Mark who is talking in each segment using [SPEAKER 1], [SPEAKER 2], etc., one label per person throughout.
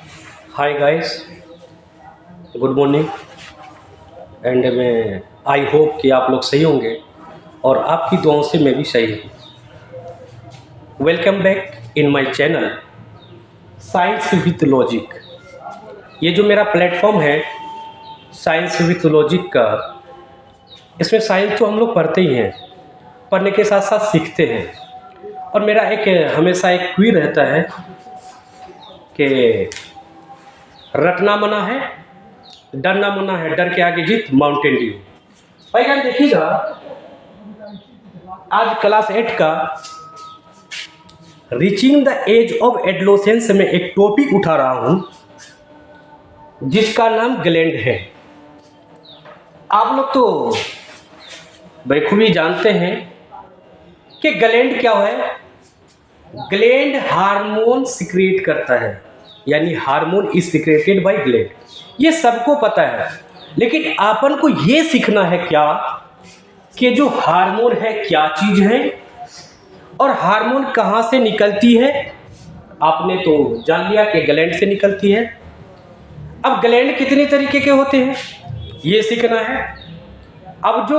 [SPEAKER 1] Hi guys, good morning. And मैं I hope कि आप लोग सही होंगे और आपकी दुआओं से मैं भी सही हूँ। Welcome back in my channel science with logic. ये जो मेरा प्लेटफॉर्म है साइंस विथ लॉजिक का, इसमें साइंस तो हम लोग पढ़ते ही हैं, पढ़ने के साथ साथ सीखते हैं। और मेरा एक हमेशा एक क्विज रहता है कि रटना मना है, डरना मना है, डर के आगे जीत माउंटेन ड्यू। भाई यार देखिएगा, आज क्लास 8 का reaching the age of adolescence में एक टॉपिक उठा रहा हूं जिसका नाम ग्लैंड है। आप लोग तो बखूबी जानते हैं कि ग्लैंड क्या है। ग्लैंड हार्मोन सिक्रेट करता है, यानी hormone is secreted by gland. ये सबको पता है, लेकिन आपन को ये सीखना है क्या कि जो हार्मोन है क्या चीज है और हार्मोन कहाँ से निकलती है। आपने तो जान लिया कि ग्लैंड से निकलती है। अब ग्लैंड कितने तरीके के होते हैं ये सीखना है। अब जो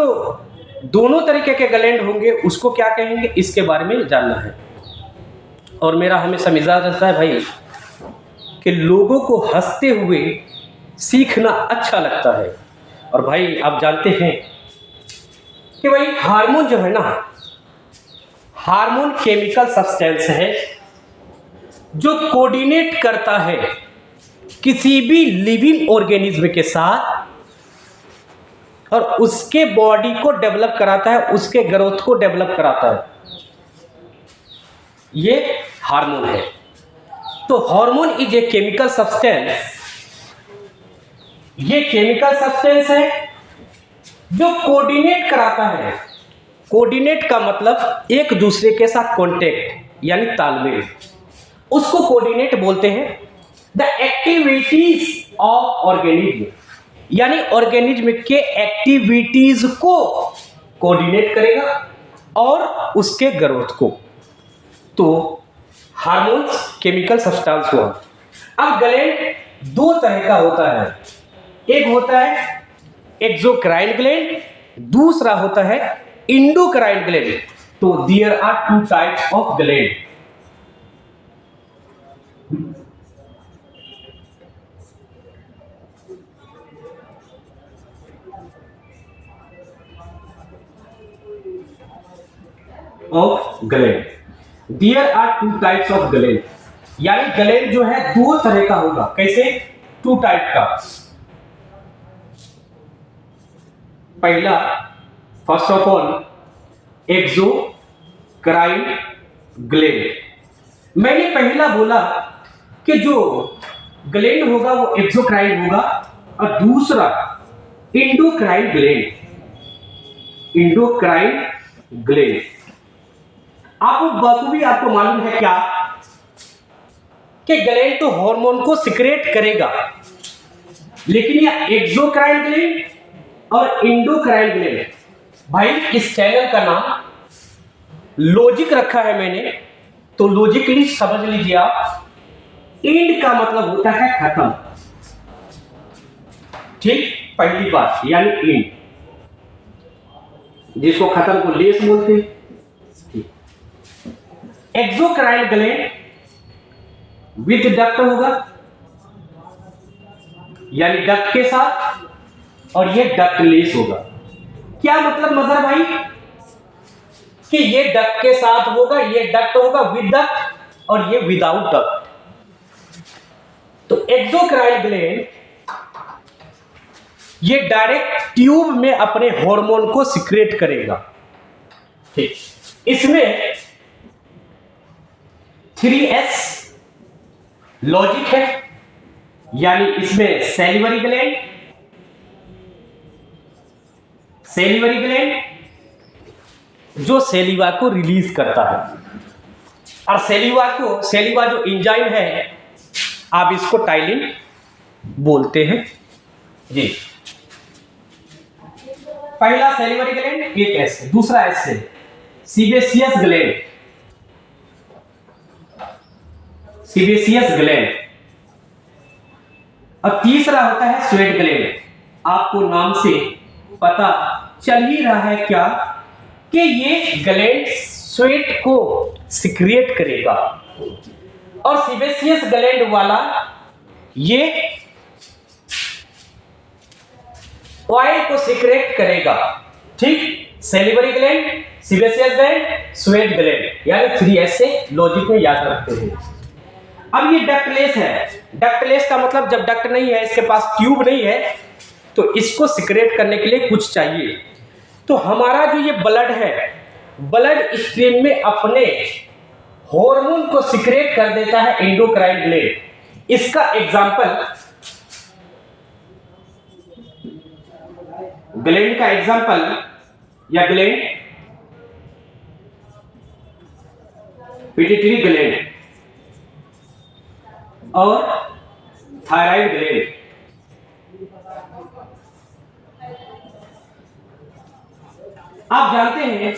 [SPEAKER 1] दोनों तरीके के ग्लैंड होंगे उसको क्या कहेंगे, इसके बारे में जानना है। और मेरा हमेशा मिजाज रहता है भाई कि लोगों को हंसते हुए सीखना अच्छा लगता है। और भाई आप जानते हैं कि भाई हार्मोन जो है ना, हार्मोन केमिकल सब्सटेंस है जो कोऑर्डिनेट करता है किसी भी लिविंग ऑर्गेनिज्म के साथ और उसके बॉडी को डेवलप कराता है, उसके ग्रोथ को डेवलप कराता है। ये हार्मोन है। तो hormone is a chemical substance. ये केमिकल सब्सटेंस है जो कोऑर्डिनेट कराता है। कोऑर्डिनेट का मतलब एक दूसरे के साथ कांटेक्ट यानी तालमेल, उसको कोऑर्डिनेट बोलते हैं। द एक्टिविटीज ऑफ ऑर्गेनिज्म, यानी ऑर्गेनिज्म के एक्टिविटीज को कोऑर्डिनेट करेगा और उसके ग्रोथ को। तो हार्मोन्स केमिकल सब्सटेंस हुआ। अब ग्लैंड दो तरह का होता है, एक होता है एक्सोक्राइन ग्लैंड, दूसरा होता है इंडोक्राइन ग्लैंड। तो there are two types of gland. Of gland, there are two types of gland, यानी ग्लैंड जो है दो तरह का होगा। कैसे? टू टाइप का। पहला, first of all exocrine gland. मैंने पहला बोला कि जो ग्लैंड होगा वो एक्सोक्राइन होगा, और दूसरा इंडोक्राइन ग्लैंड। इंडोक्राइन ग्लैंड आपको मालूम है क्या कि ग्लैंड तो हार्मोन को सिक्रेट करेगा, लेकिन यह एक्सोक्राइन ग्लैंड और इंडोक्राइन ग्लैंड, भाई इस चैनल का नाम लॉजिक रखा है मैंने, तो लॉजिकली समझ लीजिए आप। एंड का मतलब होता है खत्म, ठीक? पहली बात यानी एंड, जिसको खत्म को लेस बोलते हैं। एक्सोक्राइन ग्लैंड विथ डक्ट होगा, यानी डक्ट के साथ, और ये डक्ट लेस होगा। क्या मतलब मदर भाई कि ये डक्ट के साथ होगा, ये डक्ट होगा विद डक्ट, और ये विदाउट डक्ट। तो एक्सोक्राइन ग्लैंड ये डायरेक्ट ट्यूब में अपने हार्मोन को सिक्रेट करेगा, ठीक? इसमें 3S लॉजिक है, यानी इसमें सैलिवरी ग्लैंड, जो सेलिवा को रिलीज करता है, और सेलिवा जो एंजाइम है, आप इसको टाइलिन बोलते हैं जी। पहला सेलिवरी ग्लैंड, एक एस, दूसरा एस से सीबेसियस ग्लैंड। सीबेसियस ग्लैंड और तीसरा होता है स्वेट ग्लैंड। आपको नाम से पता चल ही रहा है क्या कि ये ग्लैंड स्वेट को सिक्रिएट करेगा, और सीबेशियस ग्लैंड वाला ये ऑयल को सिक्रेट करेगा। ठीक, salivary gland, sebaceous gland, sweat gland, यानी 3S से लॉजिक में याद रखते हैं। अब ये डक्टलेस है। डक्टलेस का मतलब जब डक्ट नहीं है, इसके पास ट्यूब नहीं है, तो इसको सिक्रेट करने के लिए कुछ चाहिए। तो हमारा जो ये ब्लड है, ब्लड स्ट्रीम में अपने हार्मोन को सिक्रेट कर देता है एंडोक्राइन ग्लैंड। इसका एग्जांपल, ग्लैंड का एग्जांपल या ग्लैंड पिट्यूटरी ग्लैंड और थायराइड ग्लैंड। आप जानते हैं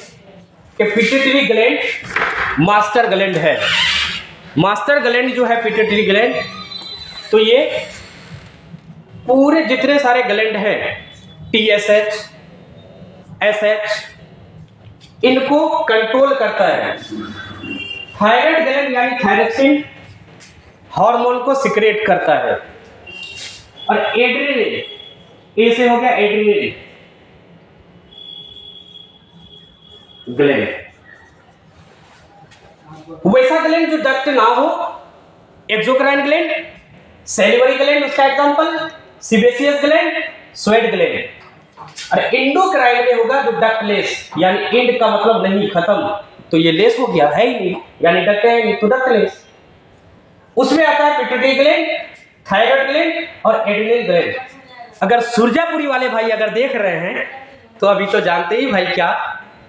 [SPEAKER 1] कि पिट्यूटरी ग्लैंड मास्टर ग्लैंड है। मास्टर ग्लैंड जो है पिट्यूटरी ग्लैंड, तो ये पूरे जितने सारे ग्लैंड हैं, TSH, SH, इनको कंट्रोल करता है। थायराइड ग्लैंड यानी थायरोक्सिन हार्मोन को सिक्रेट करता है। और एड्रेनल, ए से हो गया एड्रेनल ग्लैंड, वैसा ग्लैंड जो डक्ट ना हो, एक्सोक्राइन ग्लैंड, सैलिवरी ग्लैंड उसका example, sebaceous gland, sweat gland. और एंडोक्राइन में होगा जो डक्टलेस, यानी एंड का मतलब नहीं, खत्म, तो ये लेस हो गया, है ही नहीं, यानी डक्ट है नहीं तो डक्टलेस। उसमें आता है पिट्यूटरी ग्लैंड, थायराइड ग्लैंड और एड्रेनल ग्लैंड। अगर सुरजापुरी वाले भाई अगर देख रहे हैं तो अभी तो जानते ही भाई क्या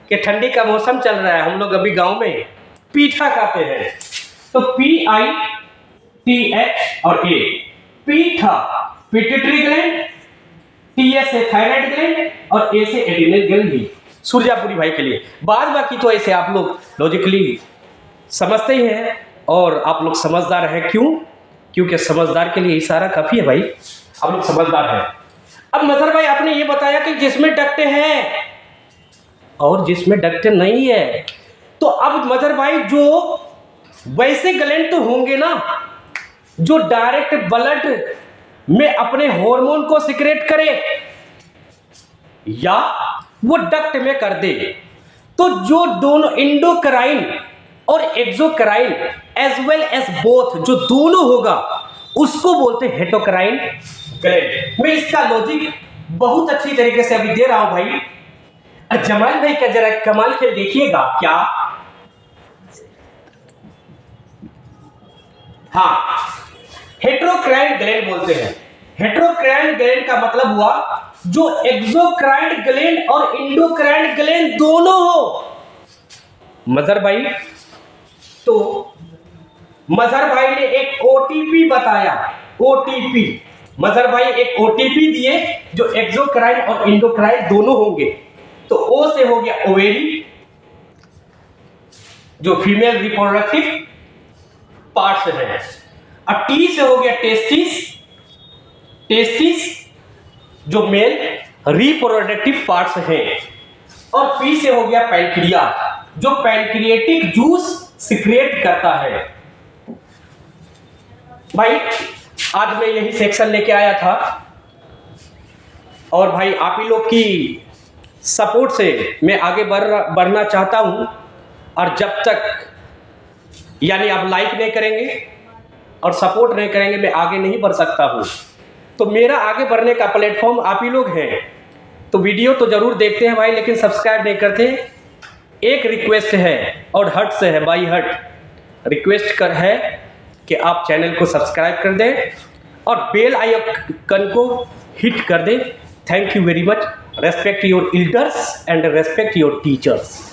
[SPEAKER 1] कि ठंडी का मौसम चल रहा है, हम लोग अभी गांव में पीठा खाते हैं। तो PITH और A, पीठा पिट्यूटरी ग्लैंड, TS से थायराइड ग्लैंड और A से एड्रेनल ग्लैंड भी सुरजापुरी भाई के लिए। बाद बाकी तो ऐसे आप लोग लॉजिकली समझते ही हैं, और आप लोग समझदार हैं। क्यों? क्योंकि समझदार के लिए इशारा काफी है भाई, आप लोग समझदार हैं। अब मजहर भाई आपने ये बताया कि जिसमें डक्ट है और जिसमें डक्ट नहीं है, तो अब मजहर भाई जो वैसे ग्लैंड तो होंगे ना जो डायरेक्ट ब्लड में अपने हार्मोन को सिक्रेट करे या वो डक्ट में कर दे। तो जो दोनों एंडोक्राइन और exocrine as well as both, जो दोनों होगा उसको बोलते हैं हेटोक्राइन ग्लैंड। मैं इसका लॉजिक बहुत अच्छी तरीके से अभी दे रहा हूं भाई। जमाल भाई का जरा कमाल खेल देखिएगा क्या। हाँ, हेटरोक्राइन ग्लैंड बोलते हैं। हेटरोक्राइन ग्लैंड का मतलब हुआ जो एक्सोक्राइन ग्लैंड और एंडोक्राइन ग्लैंड दोनों हो। मजहर भाई, तो मजहर भाई ने एक OTP बताया, OTP मजहर भाई एक OTP दिए जो एक्सोक्राइन और एंडोक्राइन दोनों होंगे। तो O से हो गया ओवेरी, जो फीमेल रिप्रोडक्टिव पार्ट्स है, और T से हो गया टेस्टिस, टेस्टिस जो मेल रिप्रोडक्टिव पार्ट्स हैं, और P से हो गया पैंक्रिया जो पैंक्रिएटिक जूस सिक्रेट करता है। भाई आज मैं यही सेक्शन लेके आया था, और भाई आप ही लोग की सपोर्ट से मैं आगे बढ़ना चाहता हूं। और जब तक यानी आप लाइक नहीं करेंगे और सपोर्ट नहीं करेंगे, मैं आगे नहीं बढ़ सकता हूं। तो मेरा आगे बढ़ने का प्लेटफॉर्म आप ही लोग हैं। तो वीडियो तो जरूर देखते हैं भाई, लेकिन सब्सक्राइब नहीं करते। एक रिक्वेस्ट है और हर्ट से है, बाई हर्ट रिक्वेस्ट कर है कि आप चैनल को सब्सक्राइब कर दें और बेल आइकन को हिट कर दें। Thank you very much. Respect your elders and respect your teachers.